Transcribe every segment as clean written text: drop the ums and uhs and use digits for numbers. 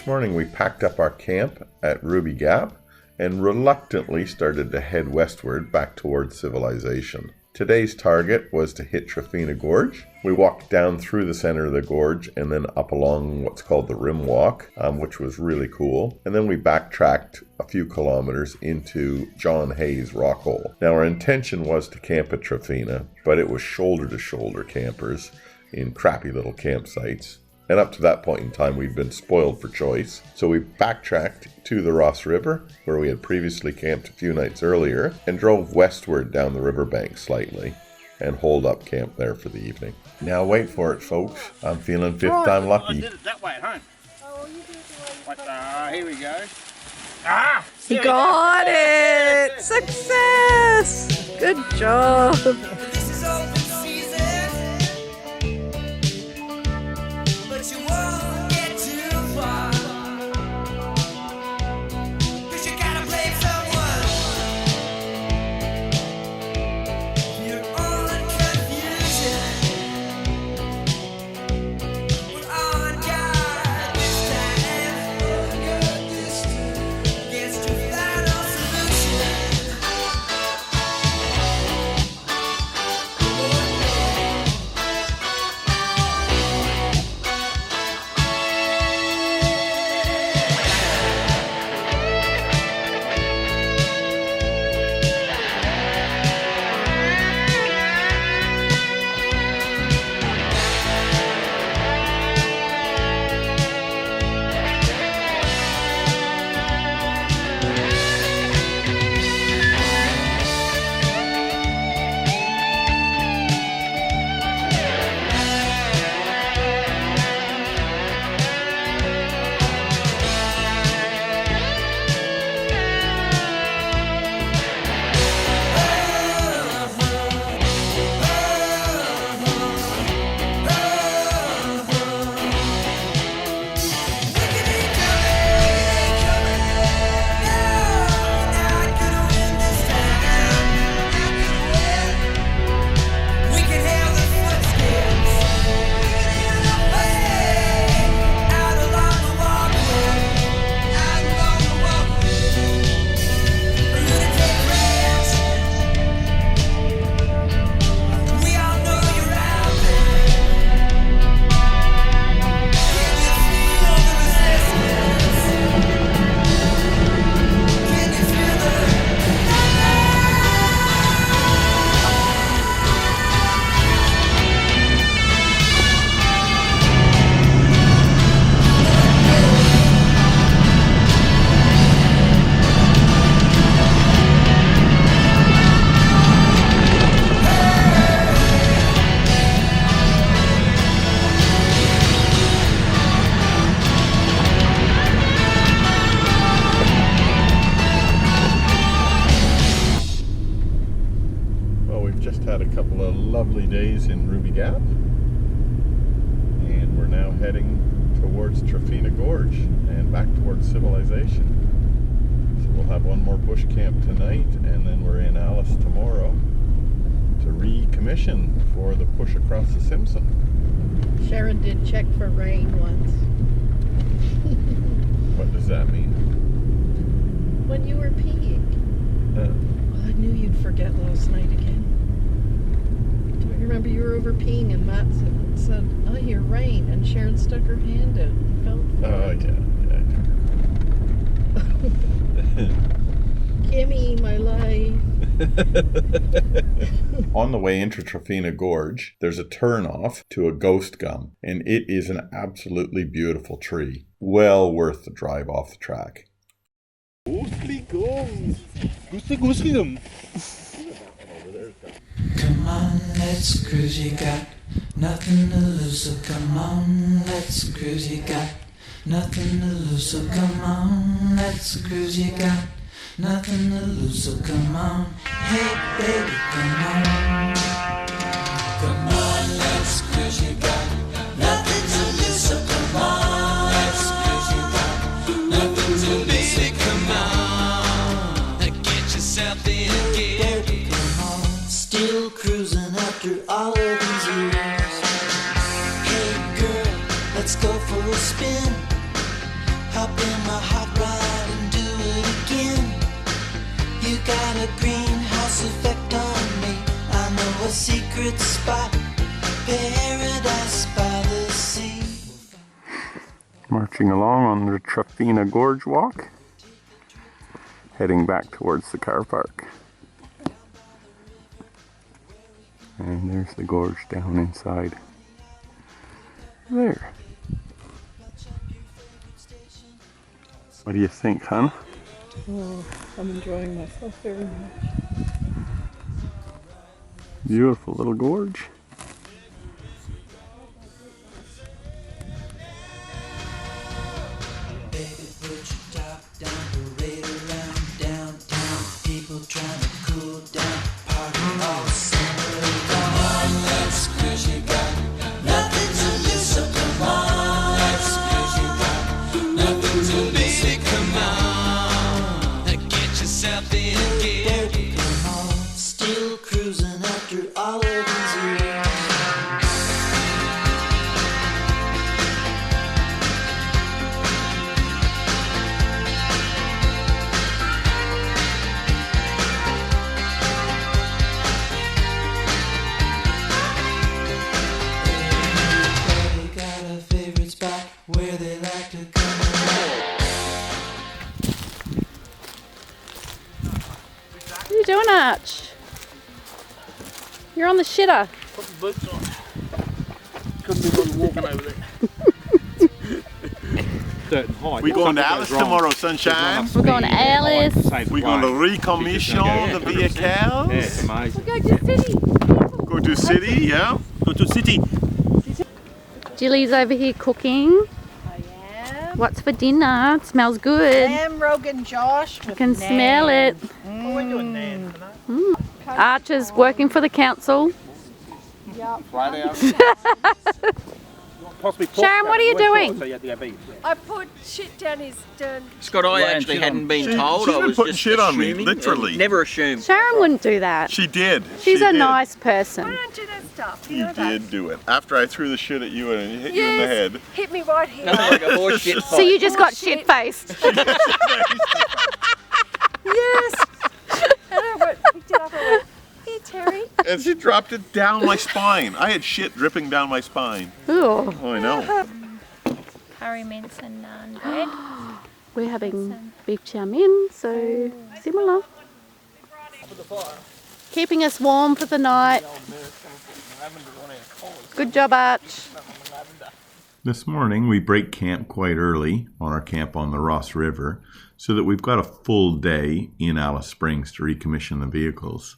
morning we packed up our camp at Ruby Gap and reluctantly started to head westward back towards civilization. Today's target was to hit Trafina Gorge. We walked down through the center of the gorge and then up along what's called the Rim Walk, which was really cool. And then we backtracked a few kilometers into John Hay's Rock Hole. Now our intention was to camp at Trafina, but it was shoulder-to-shoulder campers in crappy little campsites. And up to that point in time, we'd been spoiled for choice. So we backtracked to the Ross River, where we had previously camped a few nights earlier, and drove westward down the riverbank slightly, and holed up camp there for the evening. Now wait for it, folks. I'm feeling fifth time lucky. I did it that way at home. Oh, you did it the way Here we go. Ah! He got it! Success! Good job! This is open season, but you won't get too far, 'cause you gotta blame someone. You're all in confusion. We're on guard this time. Gets to final solution. Had a couple of lovely days in Ruby Gap, and we're now heading towards Trafina Gorge and back towards civilization. So we'll have one more bush camp tonight, and then we're in Alice tomorrow to recommission for the push across the Simpson. Sharon did check for rain once. What does that mean? When you were peeing. Well, I knew you'd forget last night again. Remember you were over peeing and Matt said, I hear rain, and Sharon stuck her hand out and felt for it. Yeah. Kimmy, my life. On the way into Trafina Gorge, there's a turn-off to a ghost gum, and it is an absolutely beautiful tree. Well worth the drive off the track. Come on, let's cruise, you got nothing to lose, so come on, let's cruise, you got nothing to lose, so come on, let's cruise, you got nothing to lose, so come on, hey baby, come on, let's cruise, you got nothing to lose, so come on, let's cruise, you got nothing to lose, so come on, get yourself in gear, come on, still cruising after all of these years. Hey girl, let's go for a spin. How a greenhouse effect on me. I know a secret spot, paradise by the sea. Marching along on the Trafina Gorge walk, heading back towards the car park. And there's the gorge down inside there. What do you think, hon? Oh, I'm enjoying myself very much. Beautiful little gorge. Baby, put your top down, parade around downtown. People trying to cool down, party all summer long. That's 'cause you got nothing to lose, so come on. That's 'cause you got nothing to lose, so come on. Get yourself in gear. Come on, still cruising after all of these years. Everybody got a favorite spot where they like to come around. What are you doing, Arch? You're on the shitter. Put the boots on. Couldn't be bothered walking over there. Certain height. We going to Something Alice goes wrong. tomorrow, sunshine. We're going to Alice. We're going to recommission the vehicles. Yeah, it's amazing. Go to city. Go to city, yeah. Go to city. Jilly's over here cooking. I am. What's for dinner? It smells good. Ham, Rogan, Josh. I can smell it. Oh, we're doing nan tonight. Archer's working for the council. Flat out. Possibly pork Sharon, what are you belly, doing? so you have to go beef. I put shit down his Scott, I actually hadn't been told. she's I been was putting just shit on me, assuming, literally. Never assume. Sharon wouldn't do that. She did. She's She a did. nice person. I don't do that stuff. You You know that. did do it. After I threw the shit at you and it hit you in the head. Hit me right here. Like a horse shit So fight. you just got Bullshit. shit-faced. Yes. And I went, picked it up and went, here, Terry. And she dropped it down my spine. I had shit dripping down my spine. Ooh. Oh, I know. Curry mince and naan bread. We're having beef chow mein, so similar. Keeping us warm for the night. Good job, Arch. This morning we break camp quite early on our camp on the Ross River so that we've got a full day in Alice Springs to recommission the vehicles.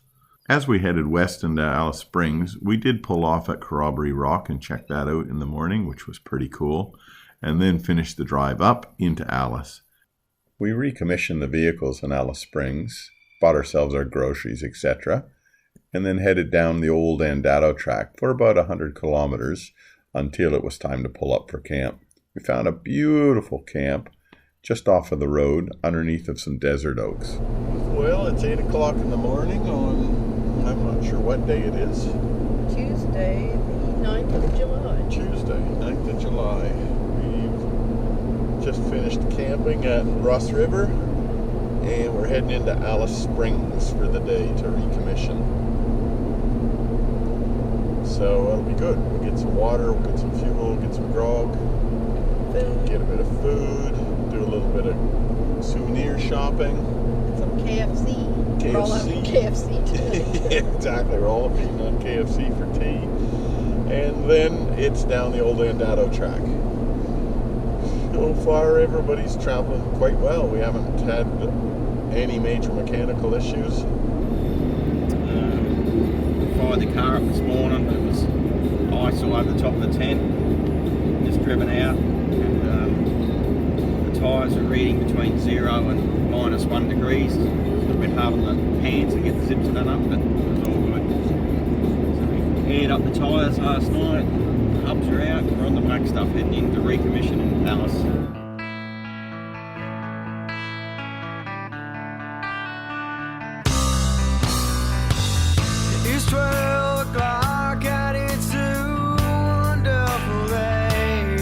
As we headed west into Alice Springs, we did pull off at Corroboree Rock and check that out in the morning, which was pretty cool, and then finished the drive up into Alice. We recommissioned the vehicles in Alice Springs, bought ourselves our groceries, etc., and then headed down the Old Andado track for about 100 kilometers until it was time to pull up for camp. We found a beautiful camp just off of the road underneath of some desert oaks. Well, it's 8 o'clock in the morning on, I'm not sure what day it is. Tuesday, the 9th of July. Tuesday, 9th of July. We've just finished camping at Ross River and we're heading into Alice Springs for the day to recommission. So it'll be good. We'll get some water, we'll get some fuel, get some grog, get a bit of food, do a little bit of souvenir shopping. Some KFC. We're all having KFC today. Yeah, exactly. We're all feeding on KFC for tea. And then it's down the Old Andado track. So far, everybody's traveling quite well. We haven't had any major mechanical issues. Fired the car up this morning. It was ice all over the top of the tent. Just driven out, and the tyres are reading between 0 and -1 degrees. It's a little bit hard on the hands to get the zips done up, but it was all good. So we aired up the tyres last night. The hubs are out. We're on the black stuff heading into recommission in Alice. It's 12 o'clock and it's a wonderful day.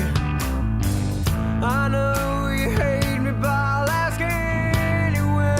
I know you hate me, but I'll ask anyway.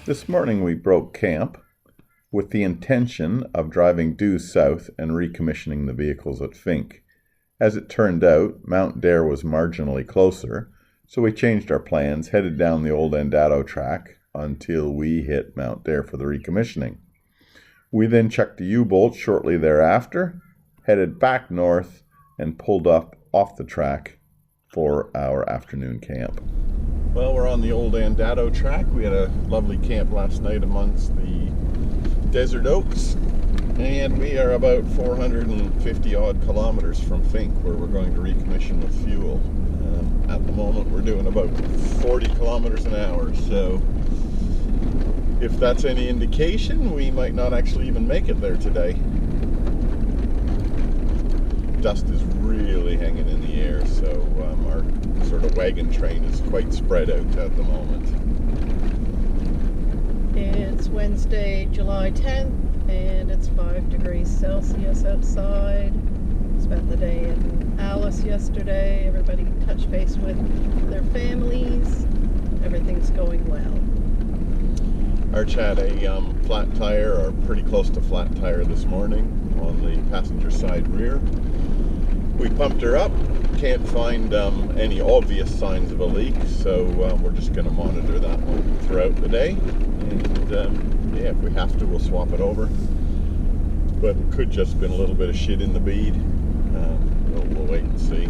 This morning we broke camp with the intention of driving due south and recommissioning the vehicles at Fink. As it turned out, Mount Dare was marginally closer, so we changed our plans, headed down the Old Andado track until we hit Mount Dare for the recommissioning. We then checked the U-bolt shortly thereafter, headed back north, and pulled up off the track for our afternoon camp. Well, we're on the Old Andado track. We had a lovely camp last night amongst the desert oaks, and we are about 450 odd kilometers from Fink, where we're going to recommission with fuel. At the moment we're doing about 40 kilometers an hour, so if that's any indication, we might not actually even make it there today. Dust is really hanging in the air, so our sort of wagon train is quite spread out at the moment. It's Wednesday, July 10th, and it's 5 degrees Celsius outside. Spent the day in Alice yesterday. Everybody touched base with their families. Everything's going well. Arch had a flat tire, or pretty close to flat tire this morning on the passenger side rear. We pumped her up. Can't find any obvious signs of a leak, so we're just going to monitor that one throughout the day. And yeah, if we have to, we'll swap it over. But it could just been a little bit of shit in the bead. We'll wait and see.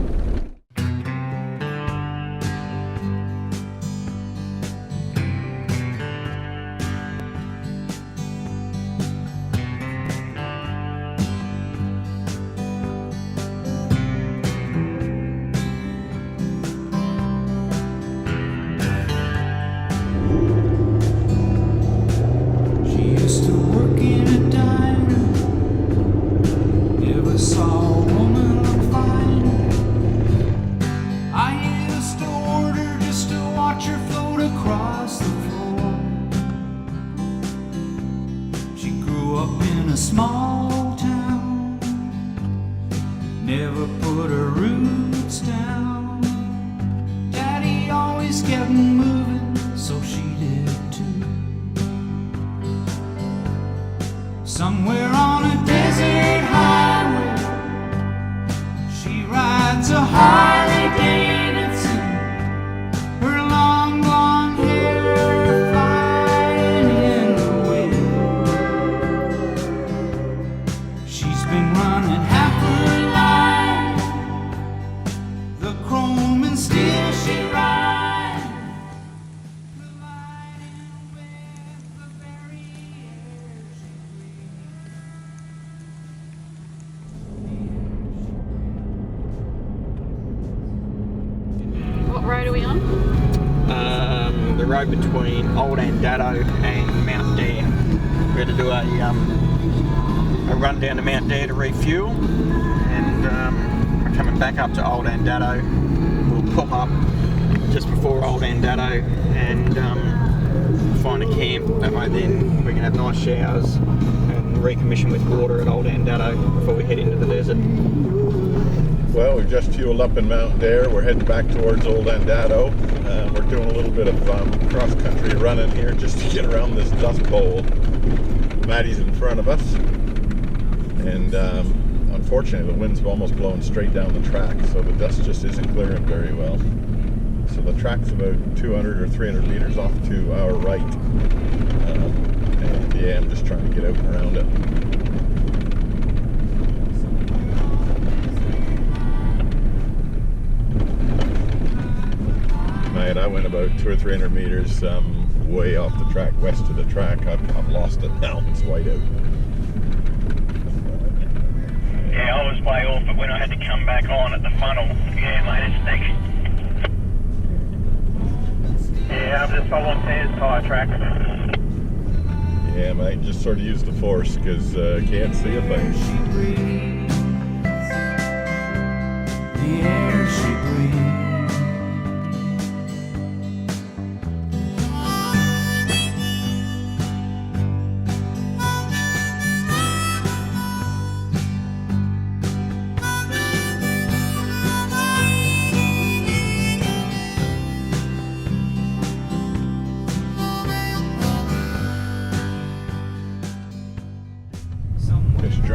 Small town, never put her roots down. Daddy always kept moving, so she did too. Somewhere on a desert highway, she rides a Harley Davidson, her long blonde hair flying in the wind. She's been running half her life, the chrome and steel she rides, colliding with the very air she breathes. What road are we on? The road between Old Andado and Mount Dare. We're going to do a run down to Mount Dare to refuel, and we're coming back up to Old Andado. We'll pull up just before Old Andado and find a camp. That way then we can have nice showers and recommission with water at Old Andado before we head into the desert. Well, we've just fueled up in Mount Dare. We're heading back towards Old Andado. We're doing a little bit of cross-country running here just to get around this dust bowl. Maddie's in front of us, and unfortunately the wind's almost blowing straight down the track, so the dust just isn't clearing very well. So the track's about 200 or 300 meters off to our right, and yeah, I'm just trying to get out and around it. I went about 200 or 300 meters way off the track, west of the track. I've lost it now. It's white out. Yeah, I was way off, but when I had to come back on at the funnel, yeah, mate, it stinks. Yeah, I'm just following Taz tyre track. Yeah, mate, just sort of use the force because I can't see a thing. The air she breathes.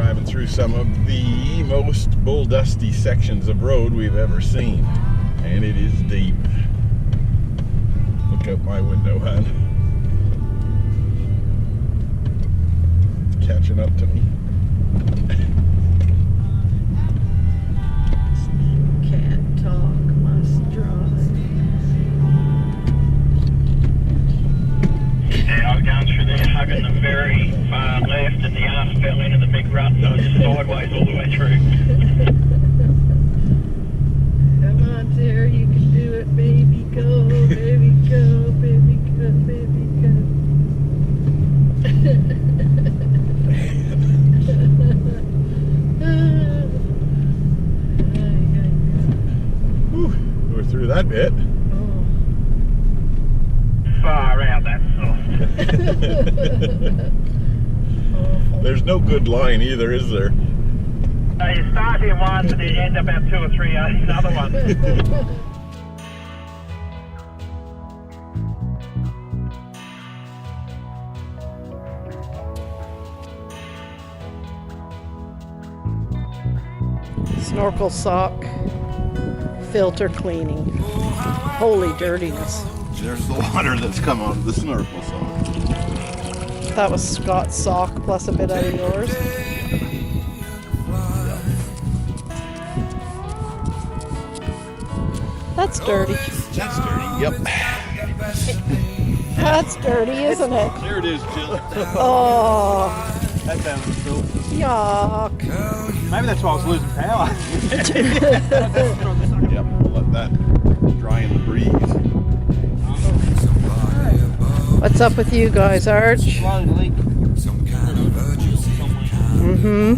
driving through some of the most bulldusty sections of road we've ever seen. And it is deep. Look out my window, hon. It's catching up to me. Can't talk, must drive. Yeah, I was going through there hugging the very far left and the arse fell into the big rut and I was just sideways all the way through. Come on, Terry, you can do it, baby. Go, baby, go, baby, go, baby, go. Whew, we're through that bit. Far out, that's soft. There's no good line either, is there? You start in one and you end up about 2 or 3 another one. Snorkel sock filter cleaning. Holy dirtiness. There's the water that's come out of the snorkel sock. That was Scott's sock plus a bit out of yours. That's dirty. That's dirty, yep. That's dirty, isn't it? There it is, Jill. Oh, That sounds cool. yuck. Maybe that's why I was losing power. Yep, we'll let that dry in the breeze. What's up with you guys, Arch? Slow leak. Mm-hmm.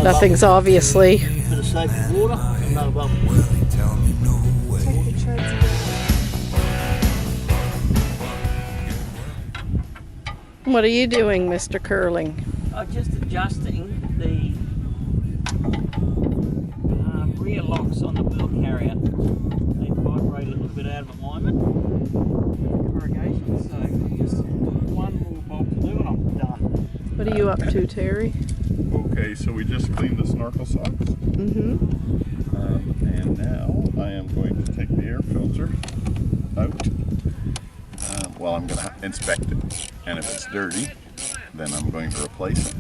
Nothing's obviously. Bit of safe water and no bubble. What are you doing, Mr. Curling? I'm just adjusting the rear locks on the wheel carrier. They vibrate a little bit out of alignment with the corrugation, so just one more bolt to do and I'm done. What are you up to, Terry? Okay, so we just cleaned the snorkel socks. Mm-hmm. And now I am going to take the air filter out. Well, I'm going to inspect it. And if it's dirty, then I'm going to replace it.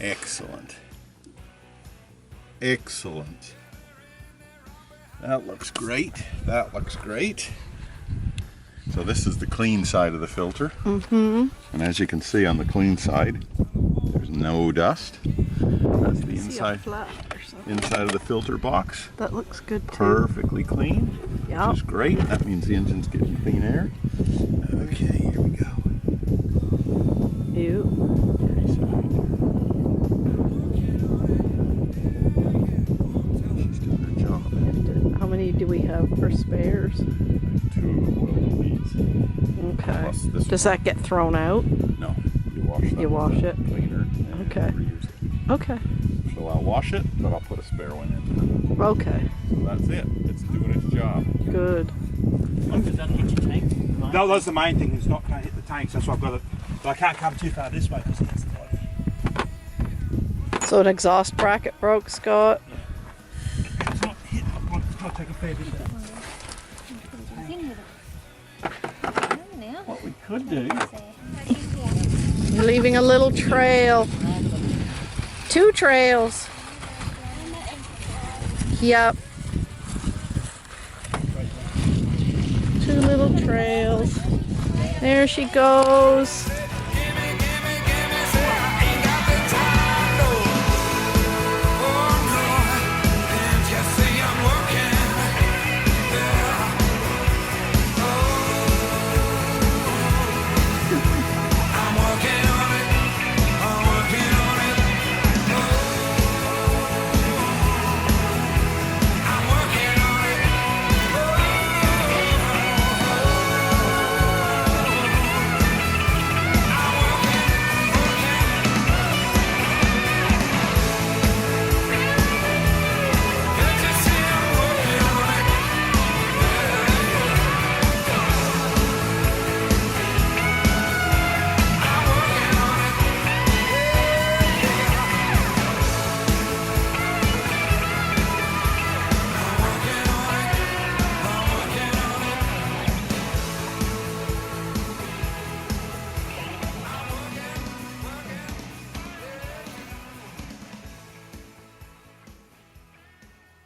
Excellent. Excellent. That looks great. That looks great. So this is the clean side of the filter. Mm-hmm. And as you can see on the clean side, there's no dust. That's the inside of the filter box. That looks good too. Perfectly clean, Yep. which is great. That means the engine's getting clean air. Okay, here we go. Ew. Dirty side. She's doing a good job. How many do we have for spares? 2 oil leads. Okay. Plus this Does that get thrown out? No, you wash that. You wash it? Cleaner. And Okay. reuse it. Okay. So I'll wash it, but I'll put a spare one in. Okay. So that's it. It's doing its job. Good. Does that hit your tank? No, that's the main thing. It's not going to hit the tanks. That's why I've got it. But I can't come too far this way because it hits the body. So an exhaust bracket broke, Scott. It's not hit. I've got to take a fair bit down. What we could do, You're leaving a little trail. 2 trails. Yep. 2 little trails. There she goes.